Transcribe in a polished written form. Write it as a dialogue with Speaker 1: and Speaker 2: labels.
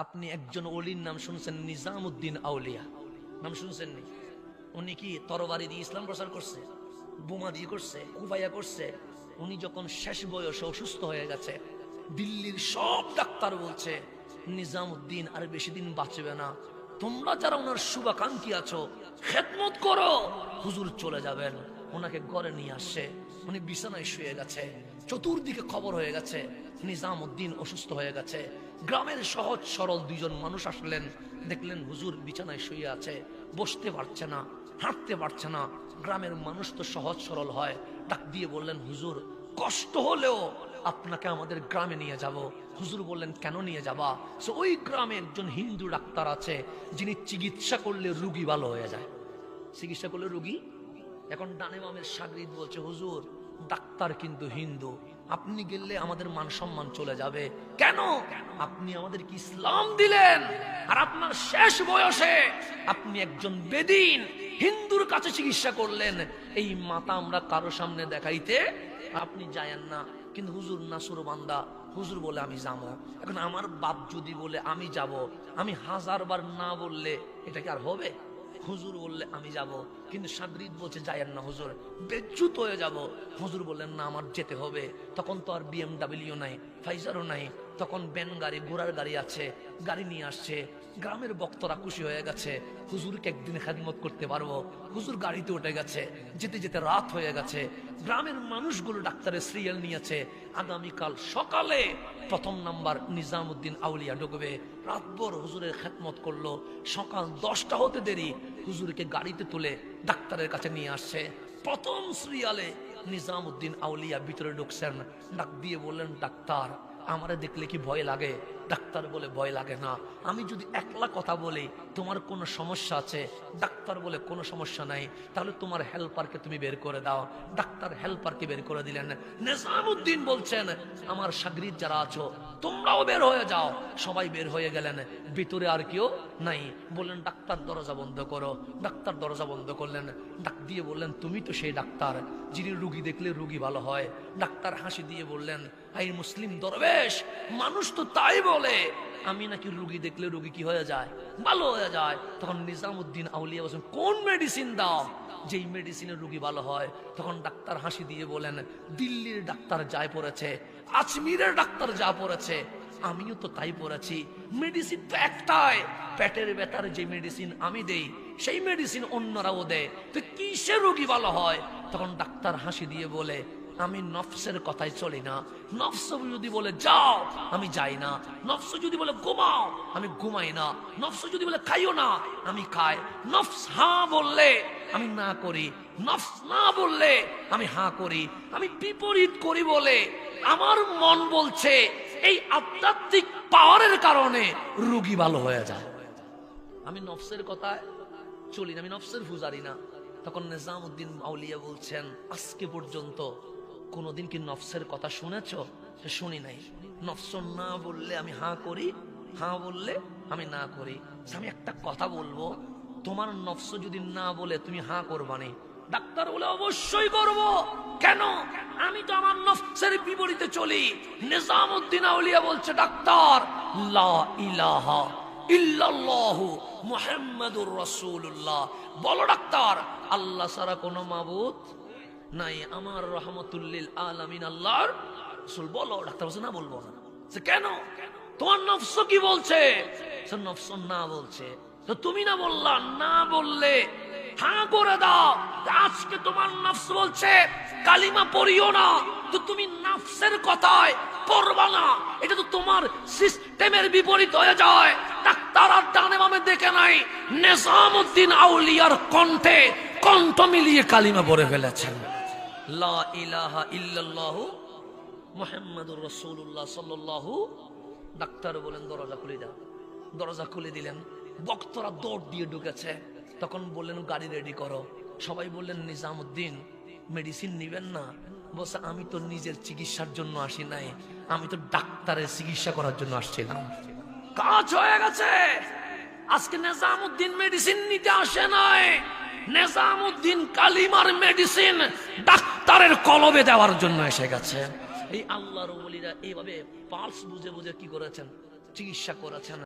Speaker 1: আপনি একজন ওলির নাম শুনছেন, নিজামউদ্দিন আউলিয়া নাম শুনছেন নি? উনি কি তরবারি দিয়ে ইসলাম প্রচার করছে, বোমা দিয়ে করছে, কুফাইয়া করছে? উনি যখন শেষ বয়সে অসুস্থ হয়ে গেছে, দিল্লির সব ডাক্তার বলছে নিজামউদ্দিন আর বেশি দিন বাঁচবে না, তোমরা যারা ওনার শুভাকাঙ্ক্ষী আছো খেদমত করো, হুজুর চলে যাবেন। ওনাকে ঘরে নিয়ে আসছে, উনি বিছানায় শুয়ে গেছে, চতুর্দিকে খবর হয়ে গেছে নিজামউদ্দিন অসুস্থ হয়ে গেছে। গ্রামের সহজ সরল দুইজন মানুষ আসলেন, দেখলেন হুজুর বিছানায় শুয়ে আছে, বসতে পারছে না, হাঁটতে পারছে না। গ্রামের মানুষ তো সহজ সরল হয়, ডাক দিয়ে বললেন হুজুর কষ্ট হলেও আপনাকে আমাদের গ্রামে নিয়ে যাব। হুজুর বললেন কেন নিয়ে যাবা? ওই গ্রামে একজন হিন্দু ডাক্তার আছে যিনি চিকিৎসা করলে রুগী ভালো হয়ে যায়, চিকিৎসা করলে রুগী। এখন ডানে বামের সাগরিদ বলছে হুজুর ডাক্তার কিন্তু হিন্দু, আপনি গেলে আমাদের মান সম্মান চলে যাবে। কেন? আপনি আমাদেরকে ইসলাম দিলেন, আর আপনার শেষ বয়সে আপনি একজন বেদিন হিন্দুর কাছে চিকিৎসা করলেন। এই মাথা আমরা কারো সামনে দেখাইতে আপনি যায়েন না। কিন্তু হুজুর নাসুর বান্দা, হুজুর বলে আমি যাবো। এখন আমার বাপ যদি বলে আমি যাব, আমি 1000 বার না বললে এটা কি আর হবে? হুজুর বললে আমি যাব, কিন্তু সাগরিদ বলছে যায়েন না হুজুর, বেজ্জুত হয়ে যাব। হুজুর বললেন না আমার যেতে হবে। তখন তো আর BMW নাই, ফাইজারও নাই, তখন ব্যান গাড়ি ঘোড়ার গাড়ি আছে, গাড়ি নিয়ে আসছে। গ্রামের বক্তরা খুশি হয়ে গেছে, হুজুরকে একদিন খেদমত করতে পারবো। হুজুর গাড়িতে উঠে গেছে, যেতে যেতে রাত হয়ে গেছে। গ্রামের মানুষগুলো ডাক্তারের সিরিয়াল নিয়েছে, আগামীকাল সকালে 1ম নাম্বার নিজামউদ্দিন আউলিয়া ঢুকবে। রাতভর হুজুরের খেদমত করলো, সকাল 10টা হতে দেরি হুজুরকে গাড়িতে তুলে ডাক্তারের কাছে নিয়ে আসছে। 1ম সিরিয়ালে নিজামউদ্দিন আউলিয়া ভিতরে ঢুকছেন, ডাক দিয়ে বললেন ডাক্তার আমারে দেখলে কি ভয় লাগে? ডাক্তার বলে ভয় লাগে না, আমি যদি একলা কথা বলি তোমার কোনো সমস্যা আছে? ডাক্তার বলে কোনো সমস্যা নাই, তাহলে তোমার হেল্পারকে তুমি বের করে দাও। ডাক্তার হেল্পারকে বের করে দিলেন। নিজামউদ্দিন বলছেন আমার সাগরিদ যারা আছো তোমরাও বের হয়ে যাও। সবাই বের হয়ে গেলেন, ভিতরে আর কেউ নাই। বললেন ডাক্তার দরজা বন্ধ করো। ডাক্তার দরজা বন্ধ করলেন, ডাক দিয়ে বললেন তুমি তো সেই ডাক্তার যিনি রুগী দেখলে রুগী ভালো হয়। ডাক্তার হাসি দিয়ে বললেন আই মুসলিম দরবেশ, মানুষ তো তাই বলে, আমি নাকি রুগী দেখলে রুগী কি হয়ে যায়? ভালো হয়ে যায়। তখন নিজামউদ্দিন আউলিয়া বলেন কোন মেডিসিন দাও যেই মেডিসিনের রুগী ভালো হয়? তখন ডাক্তার হাসি দিয়ে বলেন দিল্লির ডাক্তার যায় পড়েছে, আজমিরের ডাক্তার যা পড়েছে আমিও তো তাই পড়েছি। মেডিসিন তো একটাই, পেটের ব্যথার যে মেডিসিন আমি দেই সেই মেডিসিন অন্যরাও দেয়, তো কিসের রোগী ভালো হয়? তখন ডাক্তার হাসি দিয়ে বলে আমি নফসের কথাই চলি না। নফস যদি বলে যাও আমি যাই না, নফস যদি বলে ঘুমাও আমি ঘুমাই না, নফস যদি বলে খাইও না আমি খাই। নফস হ্যাঁ বললে আমি না করি, নফস না বললে আমি হ্যাঁ করি। আমি বিপরীত করি বলে আমার মন বলছে এই আধ্যাত্মিক পাওয়ারের কারণে রোগী ভালো হয়ে যায়। আমি নফসের কথায় চলি না, আমি নফসের পূজারি না। তখন নিজামউদ্দিন আউলিয়া বলছেন আজকে পর্যন্ত কোনোদিন কি নফসের কথা শুনেছ? শুনি নাই। নফস না বললে আমি হ্যাঁ করি, হ্যাঁ বললে আমি না করি। আমি একটা কথা বলবো, তোমার নফস যদি না বলে তুমি হ্যাঁ করবানি? ডাক্তার বলে অবশ্যই করব। কেন? আমি তো আমার নফসের বিপরীতে চলি। নিজামউদ্দিন আউলিয়া বলছে ডাক্তার লা ইলাহা ইল্লাল্লাহু মুহাম্মাদুর রাসূলুল্লাহ, বলো ডাক্তার আল্লাহ ছাড়া কোনো মাবুদ নাই, আমার রহমতুল্লিল আলামিন আল্লাহর রাসূল। বলো। ডাক্তার বলছে না বলবো না। কেন? তোমার নফস কি বলছে? নফস না বলছে, তো তুমি না বললা, না বললে হ্যাঁ করে দাও। আজকে তোমার নফস বলছে কালিমা পড়িও না, তো তুমি নফসের কথায় পড়বা না, এটা তো তোমার সিস্টেমের বিপরীত হয়ে যায়। ডাক্তার আর ডানে বামে দেখে নাই, নিজামউদ্দিন আউলিয়ার কণ্ঠে কণ্ঠ মিলিয়ে কালিমা পড়ে ফেলেছেন লা ইলাহা ইল্লাল্লাহু মুহাম্মাদুর রাসূলুল্লাহ সাল্লাল্লাহু। ডাক্তার বলেন দরজা খুলে দাও। দরজা খুলে দিলেন, বক্তরা দৌড় দিয়ে ঢুকেছে। তখন বললেন গাড়ি রেডি করো। সবাই বললেন নিজামউদ্দিন মেডিসিন নিবেন না? বলছে আমি তো নিজের চিকিৎসার জন্য আসি নাই, আমি তো ডাক্তারের চিকিৎসা করার জন্য আসছিলাম। কাজ হয়ে গেছে। আজকে নিজামউদ্দিন মেডিসিন নিতে আসে নাই, নিজামউদ্দিন কালিমার মেডিসিন ডাক্তারের কলবে দেওয়ার জন্য এসে গেছে। এই আল্লাহর ওলিরা এইভাবে পালস বুঝে বুঝে কি করেছেন? চিকিৎসা করেছেন।